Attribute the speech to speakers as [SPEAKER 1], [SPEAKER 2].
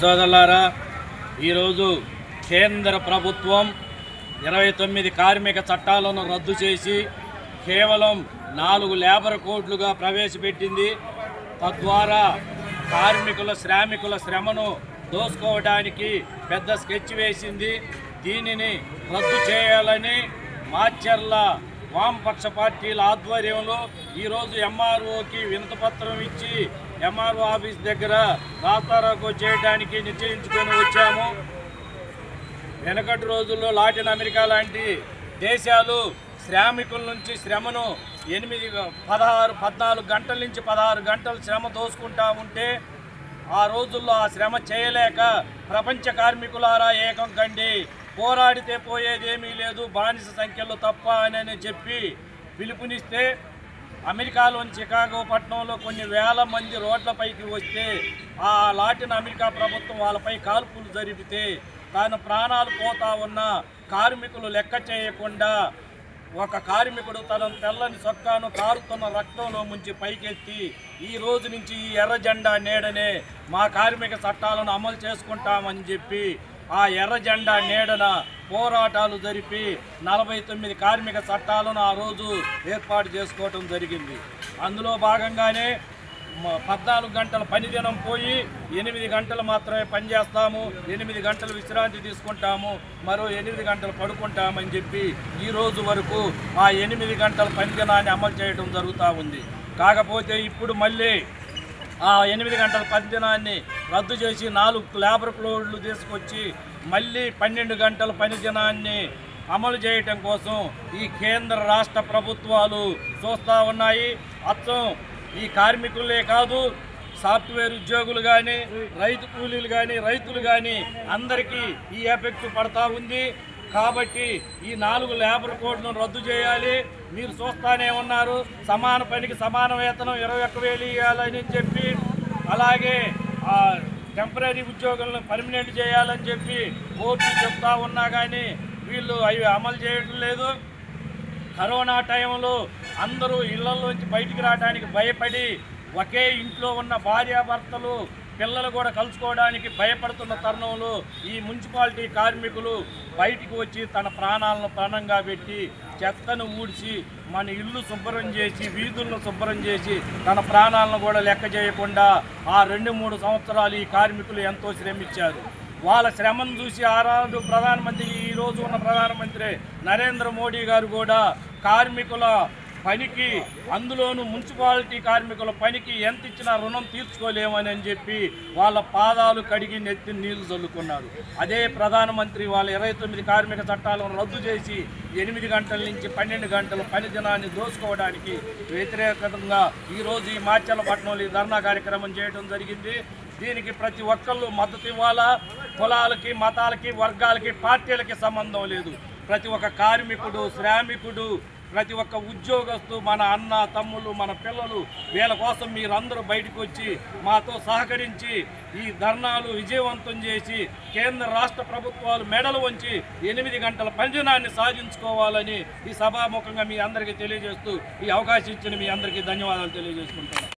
[SPEAKER 1] సోదరులారా, ఈరోజు కేంద్ర ప్రభుత్వం 29 కార్మిక చట్టాలను రద్దు చేసి కేవలం 4 లేబర్ కోడ్లుగా ప్రవేశపెట్టింది. తద్వారా శ్రామికుల శ్రమను దోసుకోవడానికి పెద్ద స్కెచ్ వేసింది. దీనిని రద్దు చేయాలని మాచర్ల వామపక్ష పార్టీల ఆధ్వర్యంలో ఈరోజు ఎంఆర్ఓకి వినతిపత్రం ఇచ్చి ఎంఆర్ఓ ఆఫీస్ దగ్గర రాస్తారోకో చేయడానికి నిశ్చయించుకొని వచ్చాము. వెనకటి రోజుల్లో లాటిన్ అమెరికా లాంటి దేశాలు శ్రామికుల నుంచి శ్రమను 14 గంటల నుంచి 16 గంటలు శ్రమ దోసుకుంటా ఉంటే ఆ రోజుల్లో ఆ శ్రమ చేయలేక ప్రపంచ కార్మికులారా ఏకం కండి, పోరాడితే పోయేదేమీ లేదు, బానిస సంఖ్యలు తప్ప అని చెప్పి పిలుపునిస్తే అమెరికాలోని చికాగో పట్టణంలో కొన్ని వేల మంది రోడ్లపైకి వస్తే ఆ లాటిన్ అమెరికా ప్రభుత్వం వాళ్ళపై కాల్పులు జరిపితే తాను ప్రాణాలు పోతా ఉన్న కార్మికులు లెక్క చేయకుండా ఒక కార్మికుడు తన తెల్లని చొక్కాను కారుతున్న రక్తంలో ముంచి పైకెత్తి ఈ రోజు నుంచి ఈ ఎర్ర జెండా నీడనే మా కార్మిక చట్టాలను అమలు చేసుకుంటామని చెప్పి ఆ ఎర్ర జెండా నీడన పోరాటాలు జరిపి 49 కార్మిక చట్టాలను ఆ రోజు ఏర్పాటు చేసుకోవటం జరిగింది. అందులో భాగంగానే 14 గంటల పని దినం పోయి 8 గంటలు మాత్రమే పనిచేస్తాము, 8 గంటలు విశ్రాంతి తీసుకుంటాము, మరో 8 గంటలు పడుకుంటామని చెప్పి ఈ రోజు వరకు ఆ 8 గంటల పని దినాన్ని అమలు చేయడం జరుగుతూ ఉంది. కాకపోతే ఇప్పుడు మళ్ళీ ఆ 8 గంటల పని దినాన్ని రద్దు చేసి 4 లేబర్ కోడ్లు తీసుకొచ్చి మళ్ళీ 12 గంటల పని దినాన్ని అమలు చేయటం కోసం ఈ కేంద్ర రాష్ట్ర ప్రభుత్వాలు చూస్తూ ఉన్నాయి. అచ్చం ఈ కార్మికులే కాదు, సాఫ్ట్వేర్ ఉద్యోగులు కానీ, రైతు కూలీలు కానీ, రైతులు కానీ అందరికీ ఈ ఎఫెక్ట్ పడతా ఉంది. కాబట్టి ఈ 4 లేబర్ కోడ్లను రద్దు చేయాలి. మీరు చూస్తానే ఉన్నారు, సమాన పనికి సమాన వేతనం 21,000 ఇవ్వాలని చెప్పి, అలాగే టెంపరీ ఉద్యోగులను పర్మనెంట్ చేయాలని చెప్పి కోర్టులు చెప్తా ఉన్నా కానీ వీళ్ళు అవి అమలు చేయడం లేదు. కరోనా టైంలో అందరూ ఇళ్లలోంచి బయటికి రావడానికి భయపడి ఒకే ఇంట్లో ఉన్న భార్యాభర్తలు పిల్లలు కూడా కలుసుకోవడానికి భయపడుతున్న తరుణంలో ఈ మున్సిపాలిటీ కార్మికులు బయటికి వచ్చి తన ప్రాణాలను ప్రాణంగా పెట్టి చెత్తను ఊడ్చి మన ఇల్లు శుభ్రం చేసి వీధులను శుభ్రం చేసి తన ప్రాణాలను కూడా లెక్క చేయకుండా ఆ 2-3 సంవత్సరాలు ఈ కార్మికులు ఎంతో శ్రమించారు. వాళ్ళ శ్రమను చూసి ఆనాడు ప్రధానమంత్రి, ఈరోజు ఉన్న ప్రధానమంత్రి నరేంద్ర మోడీ గారు కూడా కార్మికుల పనికి, అందులోనూ మున్సిపాలిటీ కార్మికుల పనికి ఎంత ఇచ్చినా రుణం తీర్చుకోలేమని చెప్పి వాళ్ళ పాదాలు కడిగి నెత్తి నీళ్లు చల్లుకున్నారు. అదే ప్రధానమంత్రి వాళ్ళ 29 కార్మిక చట్టాలను రద్దు చేసి 8 గంటల నుంచి 12 గంటల పని దినాన్ని దోసుకోవడానికి వ్యతిరేకంగా ఈరోజు ఈ మాచర్ల పట్టణంలో ఈ ధర్నా కార్యక్రమం చేయడం జరిగింది. దీనికి ప్రతి ఒక్కళ్ళు మద్దతు ఇవ్వాలా. కులాలకి, మతాలకి, వర్గాలకి, పార్టీలకి సంబంధం లేదు. ప్రతి ఒక్క కార్మికుడు, శ్రామికుడు, ప్రతి ఒక్క ఉద్యోగస్తు, మన అన్న తమ్ముళ్ళు, మన పిల్లలు, వీళ్ళ కోసం మీరందరూ బయటకు వచ్చి మాతో సహకరించి ఈ ధర్నాలు విజయవంతం చేసి కేంద్ర రాష్ట్ర ప్రభుత్వాలు మెడలు వంచి 8 గంటల పనిదినాన్ని సాధించుకోవాలని ఈ సభాముఖంగా మీ అందరికీ తెలియజేస్తూ ఈ అవకాశం ఇచ్చిన మీ అందరికీ ధన్యవాదాలు తెలియజేసుకుంటున్నాను.